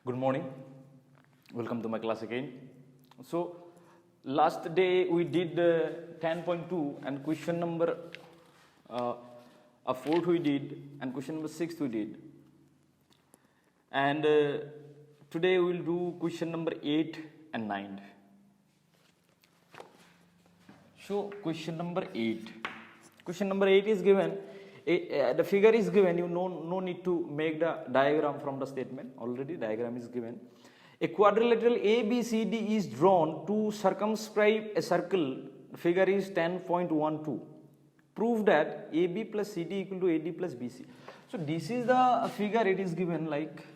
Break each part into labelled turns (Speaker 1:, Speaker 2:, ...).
Speaker 1: Good morning. Welcome to my class again. So, last day we did 10.2 and question number 4 we did and question number 6 we did. And today we will do question number 8 and 9. So, question number 8. Question number 8 is given. The figure is given. You no need to make the diagram from the statement. Already diagram is given. A quadrilateral ABCD is drawn to circumscribe a circle. The figure is 10.12. Prove that AB plus CD equal to AD plus BC. So this is the figure. It is given like.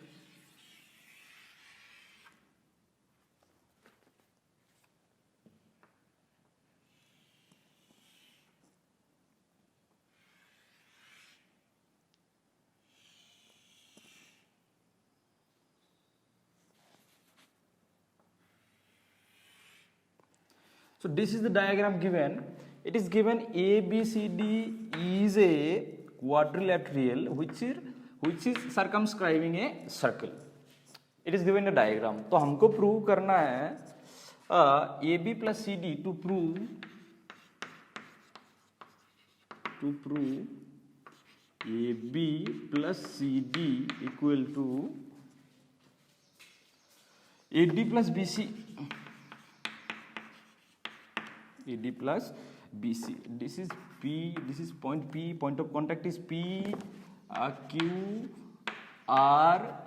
Speaker 1: So this is the diagram given. It is given ABCD is a quadrilateral which is circumscribing a circle. It is given a diagram. तो हमको prove करना है AB plus CD to prove AB plus CD equal to AD plus BC. AD plus BC. This is P. This is point P. Point of contact is P, Q, R,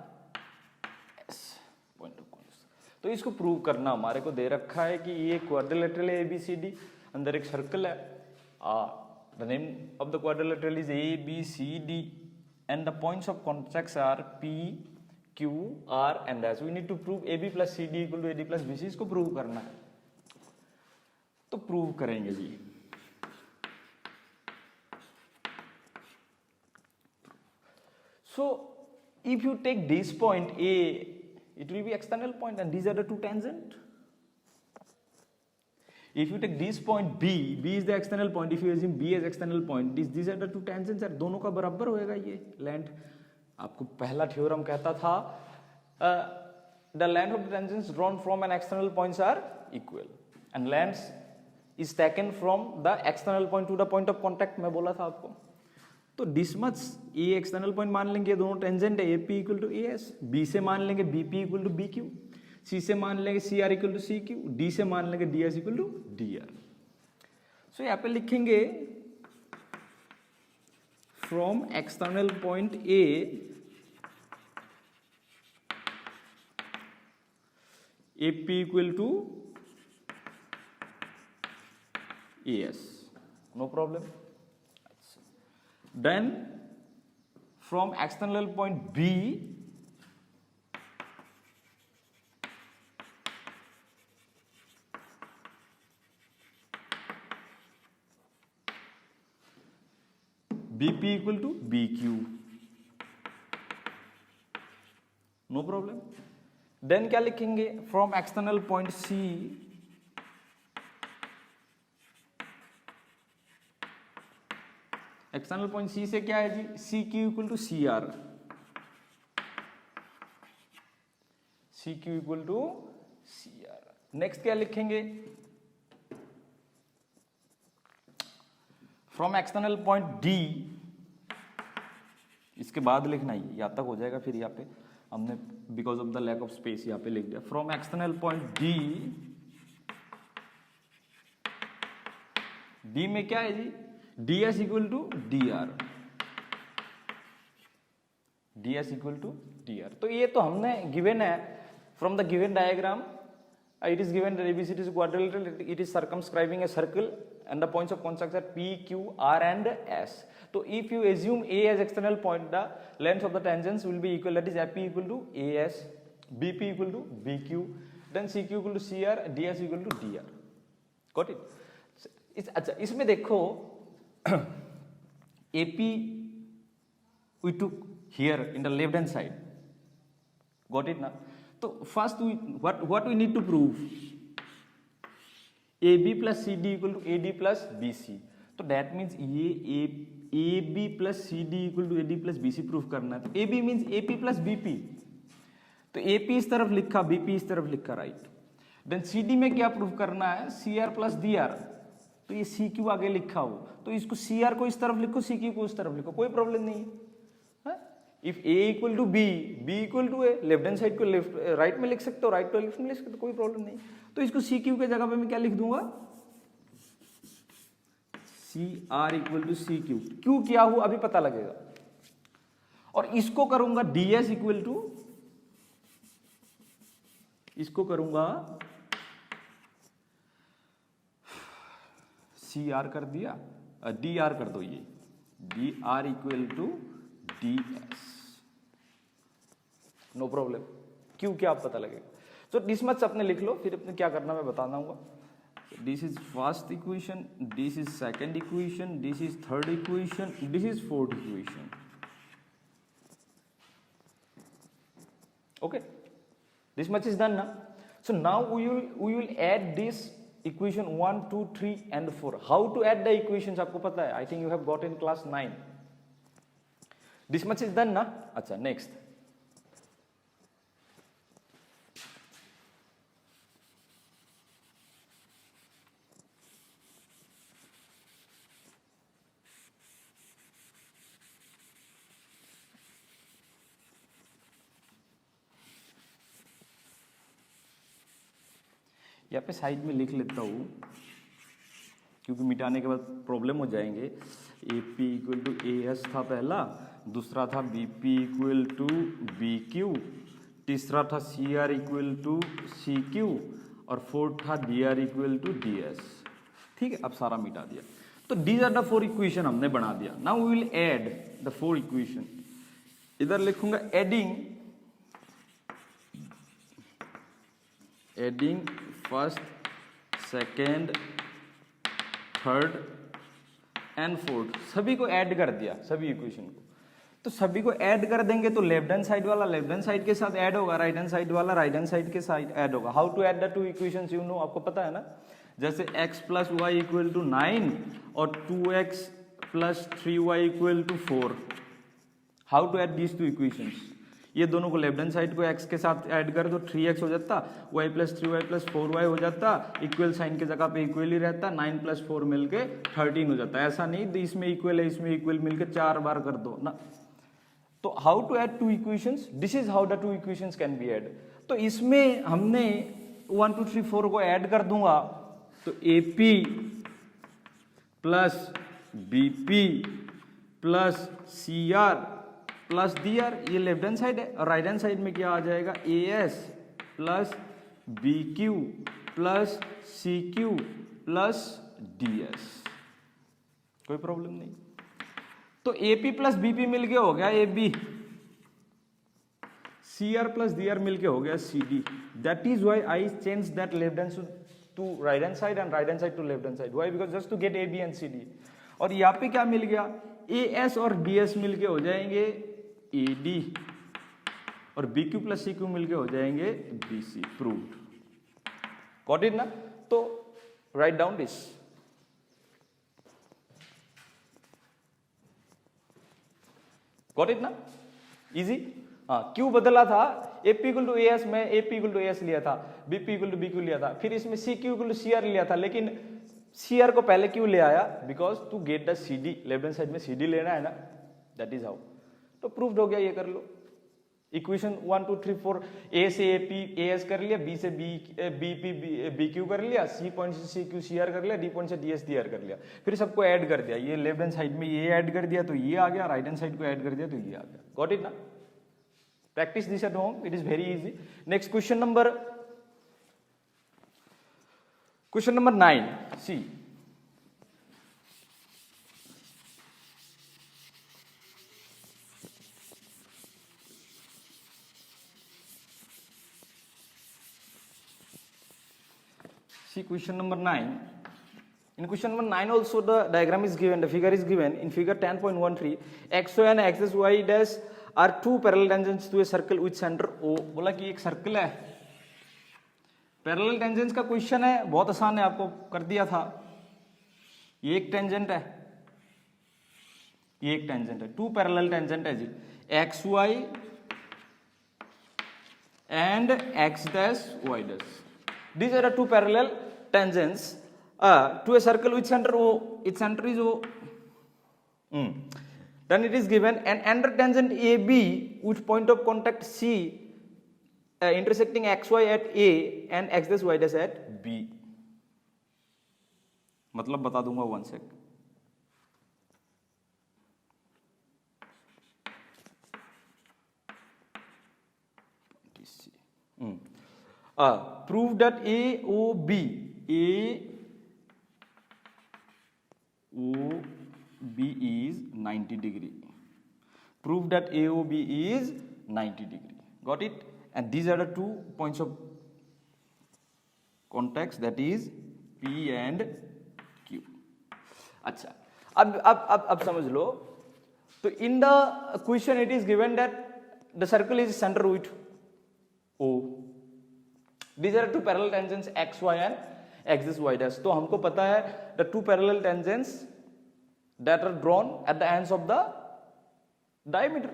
Speaker 1: S. Point of contact. तो इसको prove करना हमारे को दे रखा है कि ये quadrilateral है ABCD, अंदर एक सर्कल है. The name of the quadrilateral is ABCD and the points of contacts are P, Q, R and S. We need to prove AB plus CD equal to AD plus BC. इसको prove करना है. तो prove करेंगे जी. So if you take this point A, it will be external point and these are the two tangent. If you take this point B, B is the external point. If you assume B as external point, these are the two tangents. दोनों का बराबर होएगा ये length. आपको पहला theorem कहता था the length of the tangents drawn from an external points are equal and lengths is taken from the external point to the point of contact. मैं बोला था आपको. तो this much A external point मान लेंगे, दोनों टेंजेंट है. AP equal to AS. B से मान लेंगे BP equal to BQ. C से मान लेंगे CR equal to CQ. D से मान लेंगे DS equal to DR. So यहाँ पे लिखेंगे from external point A AP equal to AS. No problem. Then from external point B BP equal to BQ. No problem. Then क्या लिखेंगे from external point C external point C से क्या है जी CQ equal to CR. CQ equal to CR. Next क्या लिखेंगे from external point D. इसके बाद लिखना ही यहाँ तक हो जाएगा. फिर यहाँ पे हमने because of the lack of space यहाँ पे लिख दिया. फ्रॉम एक्सटर्नल पॉइंट D में क्या है जी DS equal to DR. DS equal to DR. तो ये तो हमने गिवन है from the given diagram. It is given that ABCD is quadrilateral. It is circumscribing a circle and the points of contact are P, Q, R and S. So if you assume A as external point, the length of the tangents will be equal. That is AP equal to AS, BP equal to BQ, then CQ equal to CR, DS equal to DR. Got it? अच्छा इसमें देखो AP we took here in the left hand side. Got it now? So first what we need to prove AB plus CD equal to AD plus BC. तो that means ये AB plus CD equal to AD plus BC proof करना है. तो AB means AP plus BP. तो AP इस तरफ लिखा, BP इस तरफ लिखा, राइट। देन सीडी में क्या प्रूफ करना है, C R plus D R, तो ये सी क्यू आगे लिखा हो तो इसको सी आर को इस तरफ लिखो, सी क्यू को इस तरफ लिखो, कोई प्रॉब्लम नहीं है। If A equal to B, B equal to A, left hand side को लेफ्ट राइट में लिख सकते हो, राइट को लेफ्ट में लिख सकते हो, कोई प्रॉब्लम नहीं। तो इसको सी क्यू के जगह पे मैं क्या लिख दूंगा, C R equal to C Q, Q क्या हुआ अभी पता लगेगा। और इसको करूंगा डीएस इक्वल टू, इसको करूंगा सी आर कर दिया, डी आर कर दो, ये D R equal to D S, no problem. क्यों क्या आप पता लगेगा। तो दिस मच अपने लिख लो, फिर अपने क्या करना मैं बता दूंगा। This is first equation, this is second equation, this is third equation, this is fourth equation. Okay, this much is done now. So now we will add this equation 1, 2, 3 and 4. How to add the equations आपको पता है, I think you have got in class 9. This much is done ना। अच्छा next, यहाँ पे side में लिख लेता हूँ क्योंकि मिटाने के बाद प्रॉब्लम हो जाएंगे। A P equal to A S था पहला, दूसरा था B P equal to B Q, तीसरा था C R equal to C Q और फोर्थ था D R equal to D S. ठीक है, अब सारा मिटा दिया। तो these are the four equation हमने बना दिया। Now we will add the four equation. इधर लिखूंगा adding first, second, third and fourth, सभी को ऐड कर दिया, सभी इक्वेशन को। तो सभी को ऐड कर देंगे तो लेफ्ट हैंड साइड वाला लेफ्ट हैंड साइड के साथ ऐड होगा, राइट हैंड साइड वाला राइट हैंड साइड के साथ ऐड होगा। How to add the two equations, you know, आपको पता है ना। जैसे x plus y equal to 9 और 2x plus 3y equal to 4। How to add these two equations, ये दोनों को लेफ्ट हैंड साइड को x के साथ ऐड कर दो, 3x हो जाता, y plus 3y plus 4y हो जाता, इक्वल साइन के जगह पे इक्वल ही रहता, 9 प्लस 4 मिलके 13 हो जाता। ऐसा नहीं इसमें इक्वल है इसमें इक्वल मिलके 4 बार कर दो ना। तो how to add two equations, this is how the two equations can be add. तो इसमें हमने 1 2 3 4 को ऐड कर दूंगा, तो AP plus BP plus CR plus DR, ये लेफ्ट हैंड साइड है, और राइट हैंड साइड में क्या आ जाएगा, AS plus BQ plus CQ plus DS। कोई प्रॉब्लम नहीं। तो AP प्लस BP मिलके हो गया AB, CR प्लस DR मिलके हो गया CD। That is why I change that left hand to right hand side and right hand side to left hand side. Why, because just to get AB and CD। और यहाँ पे क्या मिल गया, AS और DS मिलके हो जाएंगे AD और BQ प्लस CQ मिलके हो जाएंगे BC। प्रूव्ड। गॉट इट ना। तो write down this. Got it ना, इजी। हाँ, क्यों बदला था, AP इक्वल टू AS में AP इक्वल टू AS लिया था, BP इक्वल टू BQ लिया था, फिर इसमें CQ इक्वल टू CR लिया था, लेकिन CR को पहले क्यों ले आया, because to get the CD, left hand side में CD लेना है ना, दैट इज हाउ। तो प्रूव्ड हो गया, ये कर लो। इक्वेशन 1 2 3 4, A से AP AS कर लिया, B से BP BQ कर लिया, C पॉइंट से CQ CR कर लिया, D पॉइंट से DS DR कर लिया, फिर सबको ऐड कर दिया। ये लेफ्ट हैंड साइड में ये ऐड कर दिया तो ये आ गया, राइट हैंड साइड को ऐड कर दिया तो ये आ गया। गॉट इट ना। Practice this at home, it is very easy. Next question number 9, see. See question number 9. In question number 9 also the diagram is given, the figure is given. In figure 10.13, XY and XY dash are two parallel tangents to a circle with center O। बोला कि एक circle है, parallel tangents का question है, बहुत आसान है, आपको कर दिया था। ये एक टेंजेंट है, ये एक टेंजेंट है, टू पैरेलल टेंजेंट है जी। and x dash y dash. These are the two parallel tangents to a circle which center O. Its center is O. Then it is given an under tangent AB with point of contact C intersecting xy at A and x dash y dash at B. मतलब बता दूंगा 1 sec. Prove that AOB is 90 degree. Prove that AOB is 90 degree. Got it? And these are the two points of contacts, that is P and Q. अच्छा, अब समझ लो. तो in the question it is given that the circle is center with O. These are two parallel tangents xy and x dash y dash. तो हमको पता है the two parallel tangents that are drawn at the ends of the diameter.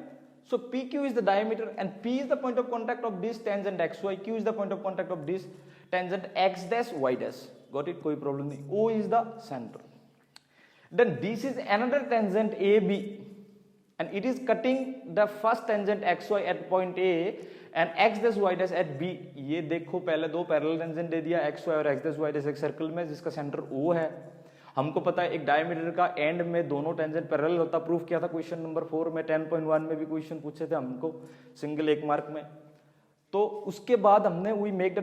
Speaker 1: So PQ is the diameter and P is the point of contact of this tangent xy. Q is the point of contact of this tangent x dash y dash. Got it? कोई problem नहीं. O is the center. Then this is another tangent AB and it is cutting the first tangent xy at point A and x dash y dash at B. ये देखो पहले दो parallel tangent दे दिया xy और x dash y dash एक circle में जिसका centre O है. हमको पता है एक डायमीटर का एंड में दोनों टेंजेंट पैरेलल होता. प्रूफ किया था क्वेश्चन नंबर 4 में. 10.1 में भी क्वेश्चन पूछे थे हमको सिंगल 1 मार्क में. तो उसके बाद हमने we make the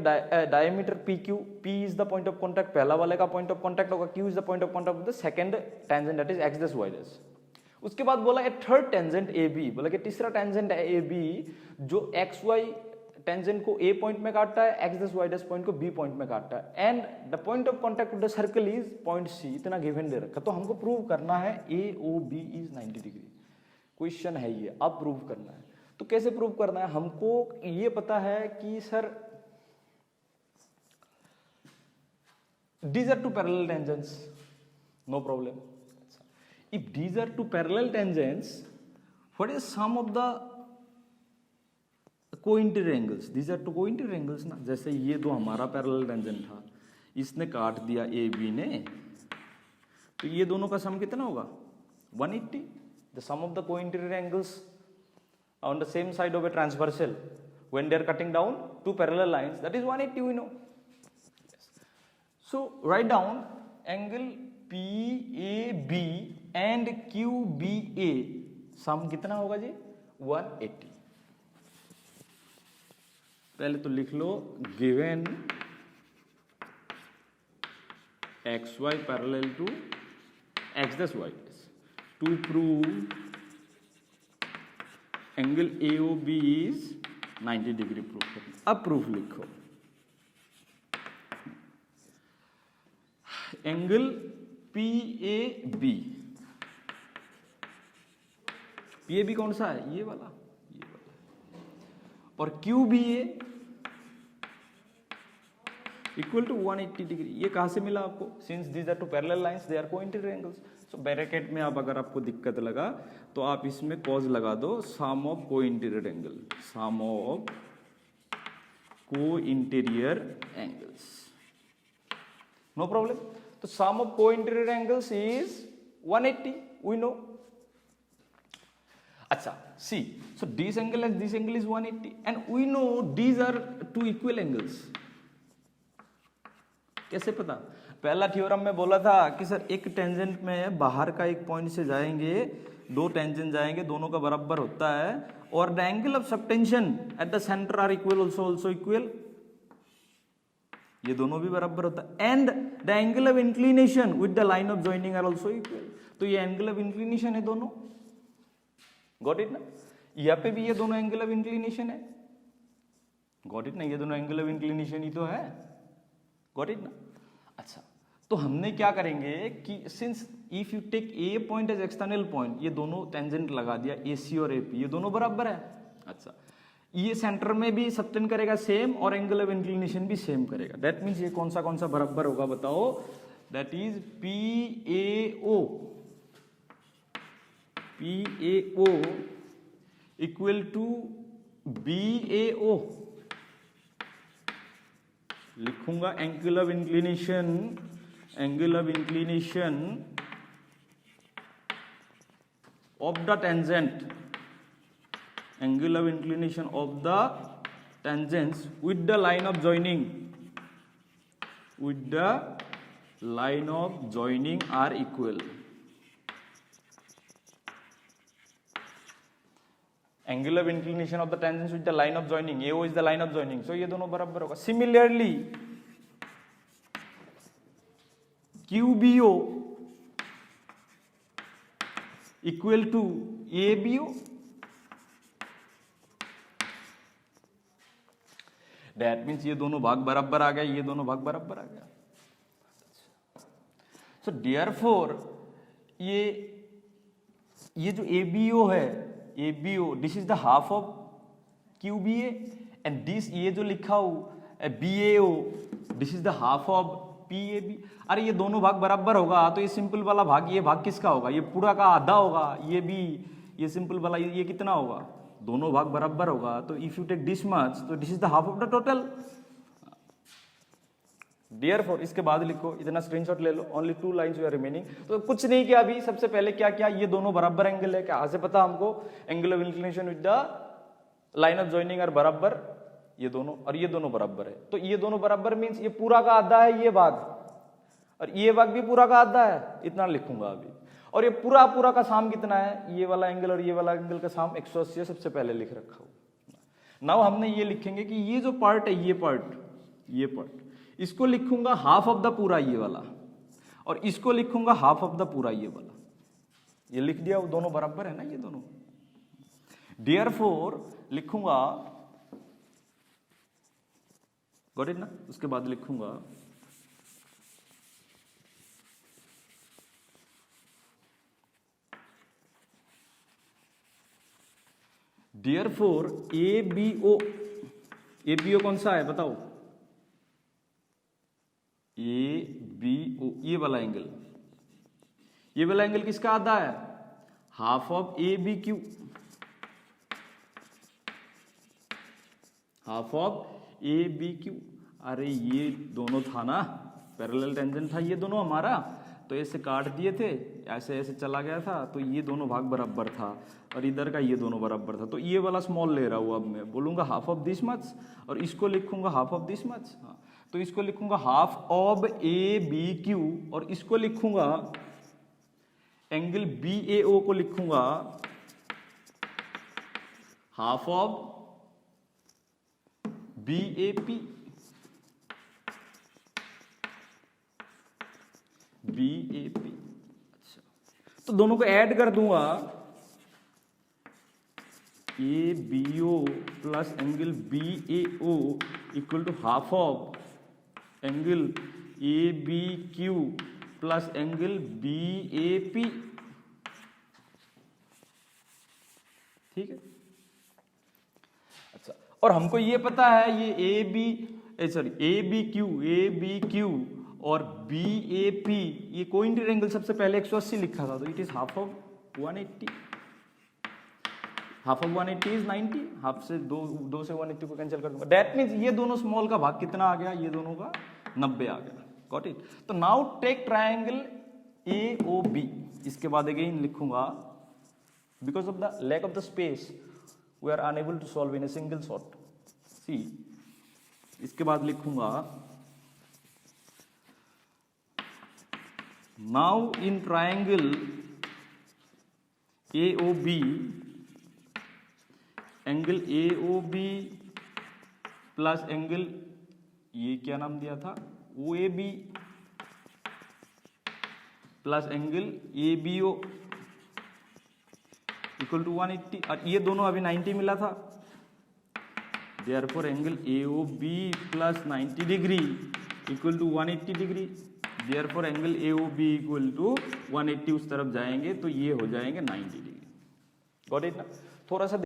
Speaker 1: diameter PQ. P is the point of contact, पहला वाले का पॉइंट ऑफ कॉन्टैक्ट होगा. Q is the point of contact of the second tangent that is x dash y dash. उसके बाद बोला ए थर्ड टेंजेंट AB, बोला कि तीसरा टेंजेंट है AB जो XY टेंजेंट को A पॉइंट में काटता है, x dash y dash point को B पॉइंट में काटता है and the point of contact of the circle is point C. इतना गिवन दे रखा. तो हमको प्रूव करना है AOB इज 90 डिग्री. क्वेश्चन है ये, अब प्रूव करना है. तो कैसे प्रूव करना है? हमको ये पता है कि sir these are two parallel tangents, no problem. If these are two parallel tangents, what is sum of the co-interior angles? These are two co-interior angles ना. जैसे ये तो हमारा parallel tangent था, इसने काट दिया AB ने, तो ये दोनों का सम कितना होगा? 180. The sum of the co-interior angles on the same side of a transversal when they are cutting down two parallel lines, that is 180, we know. Yes. So write down angle PAB and QBA सम कितना होगा जी? 180. पहले तो लिख लो given XY parallel to x dash y dash to prove angle AOB is 90 degree. Proof करना. अब proof लिखो. Angle PAB, PAB कौन सा है? ये वाला. और QBA इक्वल टू 180 डिग्री. ये कहां से मिला आपको? Since these are two parallel lines they are co-interior angles. So bracket में आप अगर आपको दिक्कत लगा तो आप इसमें कॉज लगा दो sum of co-interior angle. Sum of co-interior angles, no problem. तो sum of co-interior angles is 180, we know. अच्छा, see, so this angle and this angle is 180 and we know these are two equal angles. कैसे पता? पहला theorem में बोला था कि sir एक टेंजेंट में बाहर का एक पॉइंट से जाएंगे, दो टेंजेंट जाएंगे, दोनों का बराबर होता है और the angle of subtension at the centre are equal, also equal. ये दोनों भी बराबर होता है and the angle of inclination with the line of joining are also equal. तो ये एंगल ऑफ इंक्लिनेशन है दोनों. गॉट इट ना? यहाँ पे भी ये दोनों एंगल ऑफ इंक्लिनेशन है. गॉट इट ना? ये दोनों एंगल ऑफ इंक्लिनेशन ही तो है. गॉट इट ना? अच्छा, तो हमने क्या करेंगे कि since if you take a point as external point, ये दोनों टेंजेंट लगा दिया AC और AP, ये दोनों बराबर है. अच्छा, ये सेंटर में भी सबटेंड करेगा सेम और एंगल ऑफ इंक्लिनेशन भी सेम करेगा. दैट मीन्स ये कौन सा बराबर होगा बताओ? That is PAO equal to BAO. लिखूंगा angle of inclination, angle of inclination of the tangent, angle of inclination of the tangents with the line of joining, with the line of joining are equal. Angle of inclination of the tangents with the line of joining, AO is the line of joining, सो ये दोनों बराबर होगा। Similarly QBO equal to ABO, that means ये दोनों भाग बराबर आ गया, ये दोनों भाग बराबर आ गया। सो देयरफॉर ये जो ABO है, ABO this is the half of QBA and this ये जो लिखा हो BAO this is the half of PAB। अरे ये दोनों भाग बराबर होगा तो ये सिंपल वाला भाग, ये भाग किसका होगा? ये पूरा का आधा होगा, ये भी ये सिंपल वाला ये कितना होगा? दोनों भाग बराबर होगा तो if you take this much तो this is the half of the total. Therefore इसके बाद लिखो, इतना स्क्रीनशॉट ले लो, only 2 lines we are remaining. तो कुछ नहीं किया अभी, सबसे पहले क्या किया, ये दोनों बराबर एंगल है, क्या से पता हमको? Angle of inclination with the line of joining are बराबर, ये दोनों और ये दोनों बराबर है। तो ये दोनों बराबर मीन्स ये पूरा का आधा है ये भाग, और ये भाग भी पूरा का आधा है, इतना लिखूंगा अभी। और ये पूरा का साम कितना है? ये वाला एंगल और ये वाला एंगल का साम 180 सबसे पहले लिख रखा हूं। नाउ हमने ये लिखेंगे कि ये जो पार्ट है, ये पार्ट इसको लिखूंगा हाफ ऑफ द पूरा ये वाला, और इसको लिखूंगा हाफ ऑफ द पूरा ये वाला। ये लिख दिया, वो दोनों बराबर है ना ये दोनों। देयरफॉर लिखूंगा, गॉट इट ना? उसके बाद लिखूंगा देयरफॉर ABO कौन सा है बताओ? ABO ये वाला एंगल, ये वाला एंगल किसका आधा है? Half of ABQ, half of ABQ। अरे ये दोनों था ना, पैरेलल टेंजेंट था ये दोनों हमारा, तो ऐसे काट दिए थे, ऐसे ऐसे चला गया था, तो ये दोनों भाग बराबर था, और इधर का ये दोनों बराबर था। तो ये वाला स्मॉल ले रहा हूं, अब मैं बोलूंगा हाफ ऑफ दिस मच, और इसको लिखूंगा हाफ ऑफ दिस मच। हाँ, तो इसको लिखूंगा हाफ ऑफ ABQ, और इसको लिखूंगा एंगल BAO को लिखूंगा हाफ ऑफ BAP, अच्छा, तो दोनों को ऐड कर दूंगा, ABO plus angle BAO equal to half of angle ABQ plus angle BAP। ठीक है, अच्छा, और हमको ये पता है ये ABQ और BAP ये कोइंसिडेंट एंगल सबसे पहले 180 लिखा था, तो it is half of 180। Half of 180 is 90, half से दो से 180 को कैंसिल कर दूंगा। दैट मीन्स ये दोनों स्मॉल का भाग कितना आ गया? ये दोनों का 90 आ गया। Got it? तो नाउ टेक ट्रायंगल AOB। इसके बाद अगेन लिखूंगा, because of the lack of the space we are unable to solve in a single shot. See, इसके बाद लिखूंगा now in triangle AOB, angle AOB plus angle, ये क्या नाम दिया था, OAB plus angle ABO equal to 180, और ये दोनों अभी 90 मिला था। Therefore angle AOB plus 90 degree equal to 180 degree. Therefore angle AOB equal to 180 उस तरफ जाएंगे तो ये हो जाएंगे 90 डिग्री। गॉट इट ना? थोड़ा सा